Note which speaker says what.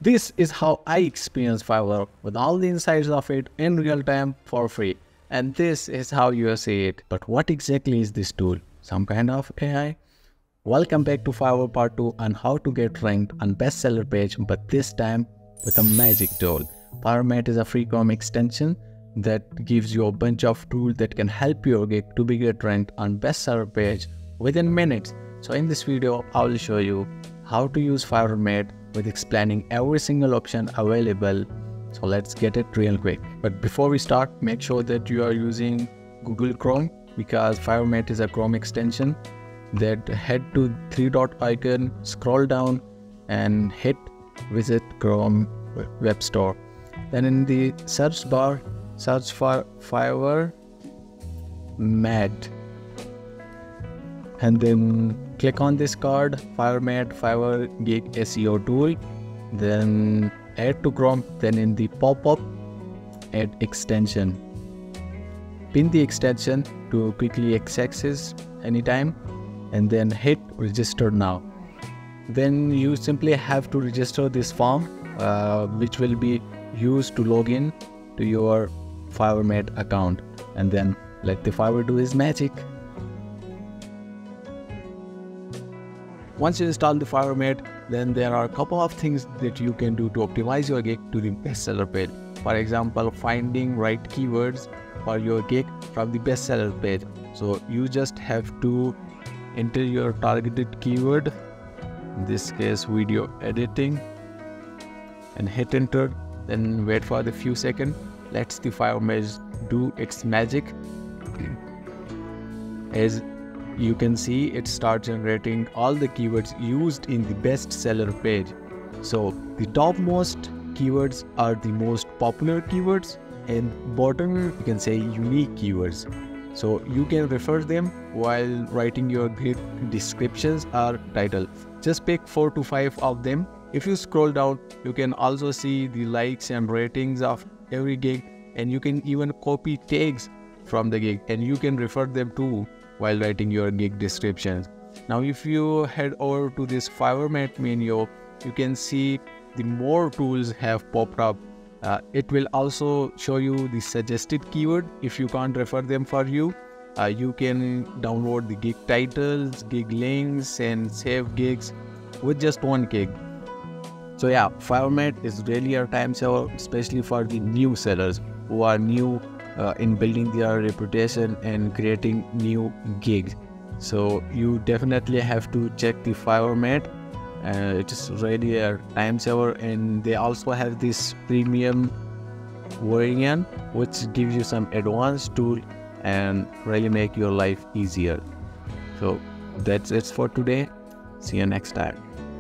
Speaker 1: This is how I experience Fiverr with all the insights of it in real time for free. And this is how you see it. But what exactly is this tool? Some kind of AI? Welcome back to Fiverr Part 2 on how to get ranked on bestseller page, but this time with a magic tool. Fiverr Mate is a free Chrome extension that gives you a bunch of tools that can help your gig to be get ranked on bestseller page within minutes. So in this video, I will show you how to use Fiverr Mate with explaining every single option available. So let's get it real quick. But before we start, make sure that you are using Google Chrome because Fiverr Mate is a Chrome extension. That head to three dot icon, scroll down and hit visit Chrome web store. Then in the search bar, search for Fiverr Mate and then click on this card, Fiverr Mate Fiverr Gig SEO tool. Then add to Chrome. Then in the pop-up, add extension. Pin the extension to quickly access anytime. And then hit register now. Then you simply have to register this form which will be used to log in to your Fiverr Mate account, and then let the Fiverr do his magic. Once you install the Fiverr Mate, then there are a couple of things that you can do to optimize your gig to the bestseller page. For example, finding right keywords for your gig from the bestseller page. So you just have to enter your targeted keyword, in this case video editing, and hit enter. Then wait for the few seconds. Let's the Fiverr Mate do its magic. As you can see, it starts generating all the keywords used in the bestseller page. So the topmost keywords are the most popular keywords, and bottom you can say unique keywords. So you can refer them while writing your gig descriptions or title. Just pick 4 to 5 of them. If you scroll down, you can also see the likes and ratings of every gig, and you can even copy tags from the gig and you can refer them too while writing your gig descriptions. Now if you head over to this Fiverr Mate menu, you can see the more tools have popped up. It will also show you the suggested keyword. If you can't refer them for you, you can download the gig titles, gig links, and save gigs with just one gig. So yeah, Fiverr Mate is really a time saver, especially for the new sellers who are new in building their reputation and creating new gigs. So you definitely have to check the Fiverr Mate. It is really a time saver, and they also have this premium variant which gives you some advanced tool and really make your life easier. So that's it for today. See you next time.